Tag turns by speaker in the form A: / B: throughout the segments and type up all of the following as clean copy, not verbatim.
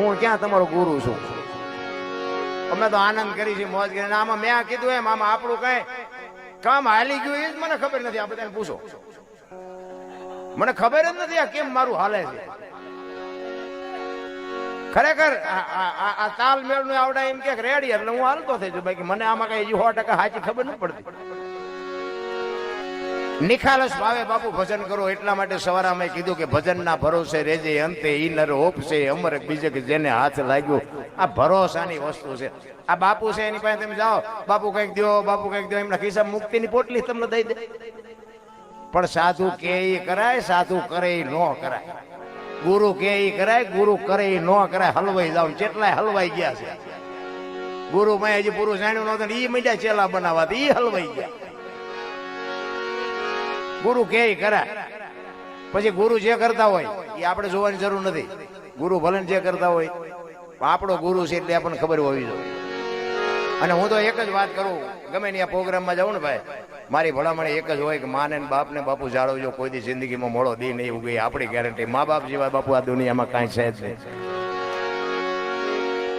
A: હું ક્યાં તમારો ગુરુ છું? અમે તો આનંદ કરી છે, મોજ કરીને. આમાં મેં કીધું એમ આમાં આપણું કઈ કામ હાલી ગયું એ જ મને ખબર નથી. આ બધાને પૂછો, મને ખબર જ નથી આ કેમ મારું હાલે છે. ખરેખર આ તાલમેળ નું આવડે એમ કે રેડી એટલે હું હાલતો થઈ છું. બાકી મને આમાં કઈ 100% સાચી ખબર નથી પડતી. નિખાલસ ભાવે બાપુ ભજન કરો એટલા માટે સવારે અમે કીધું કે ભજન ના ભરોસે રેજે અંતે ઈ નર ઓપશે અમર બીજે કે જેને હાથ લાગ્યો. આ ભરોસાની વસ્તુ છે. આ બાપુ છે એની પાસે તમે જાઓ, બાપુ કઈક દો, બાપુ કઈક દો, એમના ખિસ્સા મુક્તિ ની પોટલી તમને દઈ દે. પણ સાધુ કે એ કરાય, સાધુ કરે એ ન કરાય. ગુરુ કે એ કરાય, ગુરુ કરે એ ન કરાય. હલવાઈ જાવ, કેટલાય હલવાઈ ગયા છે. ગુરુ મેં હજી પૂરું જાણ્યું નહોતું, ઈ મીડિયા ચેલા બનાવવા ઈ હલવાઈ ગયા. ગુરુ કે કરાય, પછી ગુરુ જે કરતા હોય એ આપણે જોવાની જરૂર નથી. ગુરુ ભલે જે કરતા હોય, આપણો ગુરુ છે એટલે આપણને ખબર હોવી જોઈએ. અને હું તો એક જ વાત કરું, ગમે ને આ પ્રોગ્રામમાં જાઉં ને ભાઈ, મારી ભલામણ એક જ હોય કે માને બાપને બાપુ જાળવજો, કોઈ દી જિંદગીમાં મોડો દી નહીં ઉગે, આપણી ગેરંટી. મા બાપ જેવા બાપુ આ દુનિયામાં કાંઈ છે જ નહીં.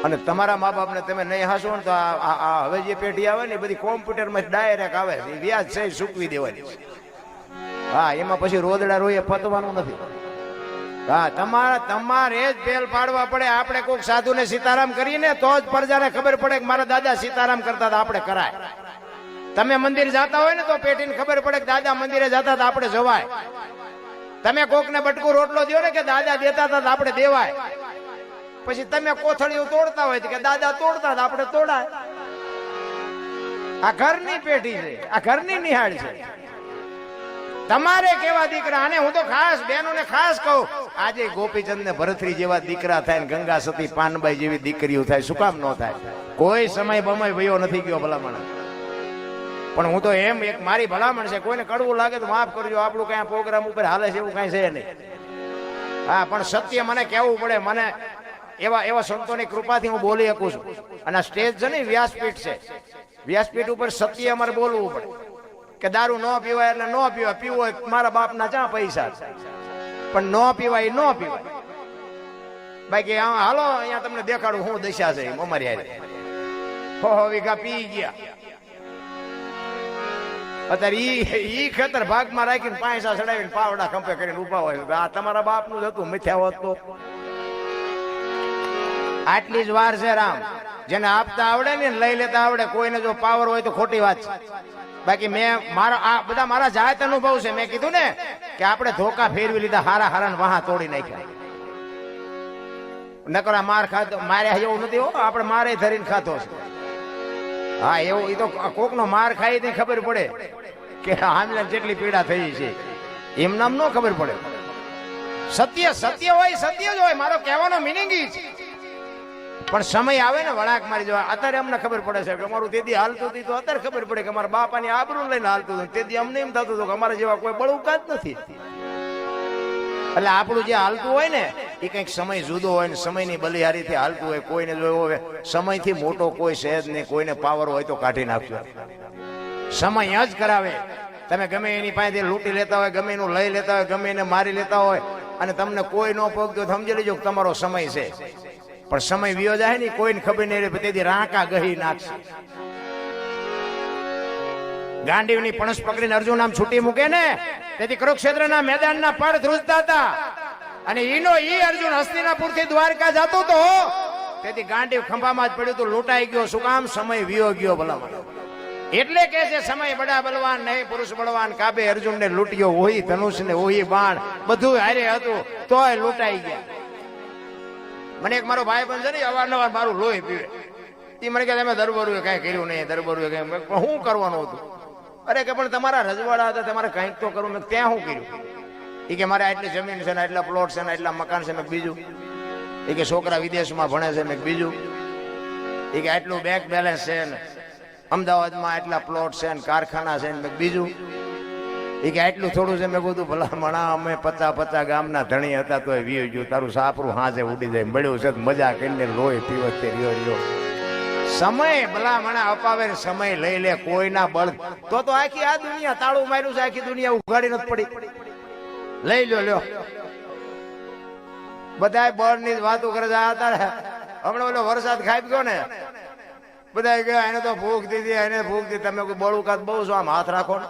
A: અને તમારા મા બાપને તમે નહીં હાસો ને તો આ હવે જે પેઢી આવે ને એ બધી કોમ્પ્યુટરમાં ડાયરેક્ટ આવે, વ્યાજ છે ચૂકવી દેવાની. હા, એમાં પછી રોદડા રોઈએ પતવાનું નથી. હા, તમારે જ પેલ પાડવા પડે. આપણે કોઈક સાધુને સીતારામ કરીને તો જ પ્રજાને ખબર પડે કે મારા દાદા સીતારામ કરતા હતા, આપણે કરાય. તમે મંદિર જતા હોય ને તો પેટીને ખબર પડે કે દાદા મંદિરે જતા હતા, આપણે જવાય. તમે કોકને બટકું રોટલો દો ને કે દાદા દેતા હતા, આપણે દેવાય. પછી તમે કોથળીઓ તોડતા હોય કે દાદા તોડતા હતા, આપણે તોડાય. આ ઘરની પેઢી છે, આ ઘરની નિહાળ છે. તમારે કેવા દીકરા, અને હું તો ખાસ બહેનોને ખાસ કહું, આજે ગોપીચંદ ને ભરતરી જેવા દીકરા થાય ને ગંગા સતી પાનબાઈ જેવી દીકરીઓ થાય. શું કામ ન થાય? કોઈ સમય બમય ભયો નથી ગયો ભલામણ. પણ હું તો એમ એક મારી ભલામણ છે, કોઈને કડવું લાગે તો માફ કરજો. આપણું કઈ પ્રોગ્રામ ઉપર હાલે છે એવું કઈ છે નહીં. હા, પણ સત્ય મને કહેવું પડે. મને એવા સંતોની કૃપાથી હું બોલી શકું છું. અને આ સ્ટેજ છે ને વ્યાસપીઠ છે, વ્યાસપીઠ ઉપર સત્ય અમારે બોલવું પડે કે દારૂ ન પીવાય એટલે ન પીવાય. પીવું હોય મારા બાપના ચા પૈસા, પણ ન પીવાય ન પીવાય. બાકી હાલો અહીંયા તમને દેખાડું હું દશા છે અમારી હારે. 6 વીઘા પી ગયા. અત્યારે ઈ ખેતર ભાગમાં રાખીને પૈસા ચડાવીને પાવડા ખંપે કરીને ઉભા હોય. આ તમારા બાપનું જ હતું, મિથ્યા હોત તો. આટલી જ વાર છે રામ. જેને આપતા આવડે ને લઈ લેતા આવડે, કોઈને જો પાવર હોય તો ખોટી વાત છે. બાકી મેં આ બધા મારા જાત અનુભવ છે. મેં કીધું ને કે આપણે ધોકા ફેરવી લીધા, હારા હારા વાહા તોડી નાખ્યા. નકરા માર ખાતો, મારે એવું નથી હો, આપણે મારે ધરીને ખાતો છે. હા, એવું એ તો કોકનો માર ખાઈ તો ખબર પડે કે આમને જેટલી પીડા થઈ છે. એમ નામ ન ખબર પડે. સત્ય સત્ય હોય, સત્ય જ હોય. મારો કહેવાનો મિનિંગ ઈ છે. પણ સમય આવે ને વળાક મારી જવા. અત્યારે અમને ખબર પડે છે કે અમારું તેદી હાલતું હતું, તો અત્યારે ખબર પડે કે અમારા બાપાની આબરૂ લઈને હાલતું હતું. તેદી અમને એમ થતું હતું કે અમારા જેવા કોઈ બળુકા જ નથી. એટલે આપણું જે હાલતું હોય ને એ કંઈક સમય જુદો હોય ને સમયની બલિહારીથી હાલતું હોય. કોઈને જોયો હોય સમયથી મોટો કોઈ છે જ નહીં. કોઈને પાવર હોય તો કાઢી નાખજો. સમય જ કરાવે. તમે ગમે એની પાસેથી લૂંટી લેતા હોય, ગમે એનું લઈ લેતા હોય, ગમે એને મારી લેતા હોય, અને તમને કોઈ ન પગતો સમજી લેજો કે તમારો સમય છે. પણ સમય વિયો જાય ને કોઈને ખબર નહીં રહે, તેથી રાંકા ગહી નાખશે. ગાંડીવની પણસ પકડીને અર્જુન આમ છૂટી મૂકે ને, તેથી કુરુક્ષેત્રના મેદાનના પડ ધ્રુજતા હતા. અને ઈ અર્જુન હસ્તિનાપુરથી દ્વારકા જતો તો, તેથી ગાંડીવ ખંભામાં જ પડ્યું તો લૂંટાઈ ગયો. શું કામ? સમય વિયો ગયો ભલામણ. એટલે કે છે સમય બડા બલવાન નહીં પુરુષ બળવાન. કાબે અર્જુનને લૂંટ્યો, ઓહી ધનુષ ને ઓહી બાણ, બધું હારે હતું તોય લૂંટાઈ ગયા. મને એક મારો ભાઈ બંધ છે ને, અવારનવાર મારું લોહી પીવે. એ મને કહે તમે દરબારું કઈ કર્યું નહીં, દરબારું કઈ. શું કરવાનું હતું? અરે કે પણ તમારા રજવાડા હતા, તમારે કંઈક તો કરવું. મેં ત્યાં શું કર્યું? એ કે મારે આટલી જમીન છે ને, આટલા પ્લોટ છે ને, આટલા મકાન છે. મેં બીજું. એ કે છોકરા વિદેશમાં ભણે છે. મેં બીજું. એ કે આટલું બેંક બેલેન્સ છે ને, અમદાવાદમાં આટલા પ્લોટ છે ને, કારખાના છે ને. મેં બીજું. એ કે આટલું થોડું છે. મેં બધું ભલામણા અમે 50 ગામના ધણી હતા તોય વીયો ગયું. તારું સાપરું હાજે ઉડી જાય. મળ્યું છે મજા કરીને લોહી પીવત રહ્યો. સમય ભલામણા અપાવે, સમય લઈ લે. કોઈના બળ તો આખી આ દુનિયા તાળું માર્યું છે, આખી દુનિયા ઉઘાડી નથી પડી. લઈ લો. બધા બળની જ વાતો કરે છે. અત્યારે હમણાં ઓલો વરસાદ ખાઈ ગયો ને, બધા ગયા એને તો ભૂખ દીધી, એને ભૂખ દીધી. તમે કોઈ બળું કાત બહુ છો, આમ હાથ રાખો ને.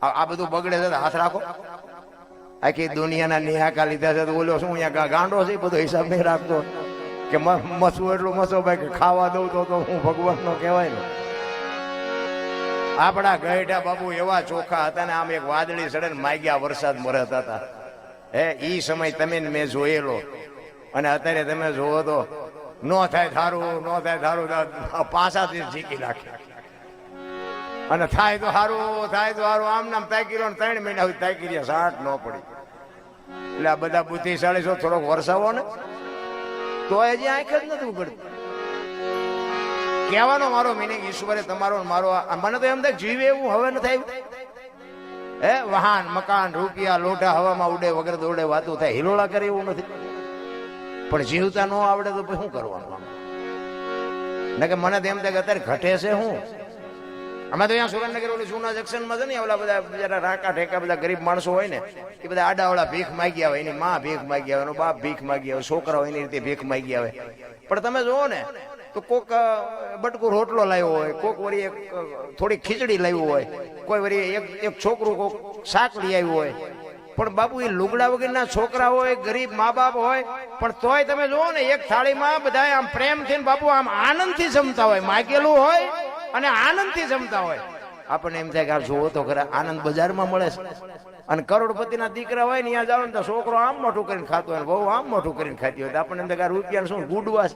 A: આ બધું બગડે છે, હાથ રાખો. આખી દુનિયાના નિહાકા લીધા છે તો ઓલો શું અહીંયા ગાંડો છે બધો હિસાબ નહીં રાખતો કે મસું એટલું મસો ભાઈ કે ખાવા દઉં તો હું ભગવાન નો કહેવાય ને. આપણા ગઈઢા બાપુ એવા ચોખ્ખા હતા ને, આમ એક વાદળી સડે ને માગ્યા વરસાદ મરત હતા. ઈ સમય તમે મેં જોયેલો. અને અત્યારે તમે જોવો તો નો થાય થારું, નો થાય થારું, પાસાથી ઝીકી નાખે. અને થાય તો સારું, થાય તો સારું, આમ નામ તાકી રહ્યો. 3 મહિના સુધી તાકી રહ્યા, સાટ ન પડી. એટલે આ બધા બુદ્ધિશાળી છો, થોડોક વરસાવો ને તો હજી આંખ જ નથી ઉગડતી. કહેવાનો મારો મિનિંગ ઈશ્વરે તમારો મારો, મને તો એમ થાય જીવે એવું હવે ન થાય. વાહન મકાન રૂપિયા લોઢા હવામાં ઉડે વગર દોડે વાતો થાય, હિલોળા કરે એવું નથી. પણ જીવતા ન આવડે તો શું કરવાનું? ને કે મને તો એમ થાય કે અત્યારે ઘટે છે હું. અમે તો અહીંયા સુરેન્દ્રનગર ઓલી જૂના જંકશનમાં છે ને, ઓલા બધા બિચારા રાકા ઠેકા બધા ગરીબ માણસો હોય ને, એ બધા આડાવાળા ભીખ માગ્યા હોય. એની માં ભીખ માગી આવે, એનો બાપ ભીખ માગી આવે, છોકરાઓ એની રીતે ભીખ માગી આવે. પણ તમે જોવો ને તો કોક બટકું રોટલો લાવ્યો હોય, કોક વળી એક થોડી ખીચડી લાવ્યું હોય, કોઈ વળી એક છોકરું કોક શાક લઈ આવ્યું હોય. પણ બાપુ એ લુગડા વગરના છોકરા હોય, ગરીબ મા બાપ હોય, પણ તોય તમે જોવો ને એક થાળીમાં બધા આમ પ્રેમથી બાપુ આમ આનંદથી જમતા હોય. માગેલું હોય અને આનંદથી જમતા હોય. આપણને એમ થાય કે આ જોવો તો ખરા, આનંદ બજારમાં મળે છે. અને કરોડપતિના દીકરા હોય ને ત્યાં જાવ ને તો છોકરો આમ મોટું કરીને ખાતો હોય, બહુ આમ મોટું કરીને ખાતી હોય. તો આપણને એમ થાય કે રૂપિયા શું ગુડવા છે.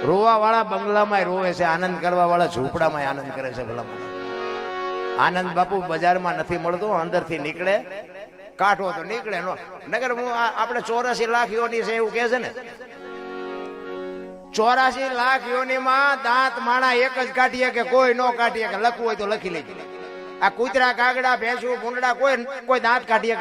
A: રોવા વાળા બંગલામાં રોવે છે, આનંદ કરવા વાળા ઝૂંપડામાં આનંદ કરે છે. ભલામાં આનંદ બાપુ બજારમાં નથી મળતો, અંદરથી નીકળે. કાઢો તો નીકળે નો. નગર હું આપણે 84 લાખ યોની છે એવું કે છે ને, 84 લાખ યોનીમાં દાંત માણા એક જ કાઢીએ કે કોઈ નો કાઢીએ કે લખવું હોય તો લખી લેજે. આ કૂતરા કાગડા ભેંસું ભૂંડડા કોઈ દાંત કાઢીએ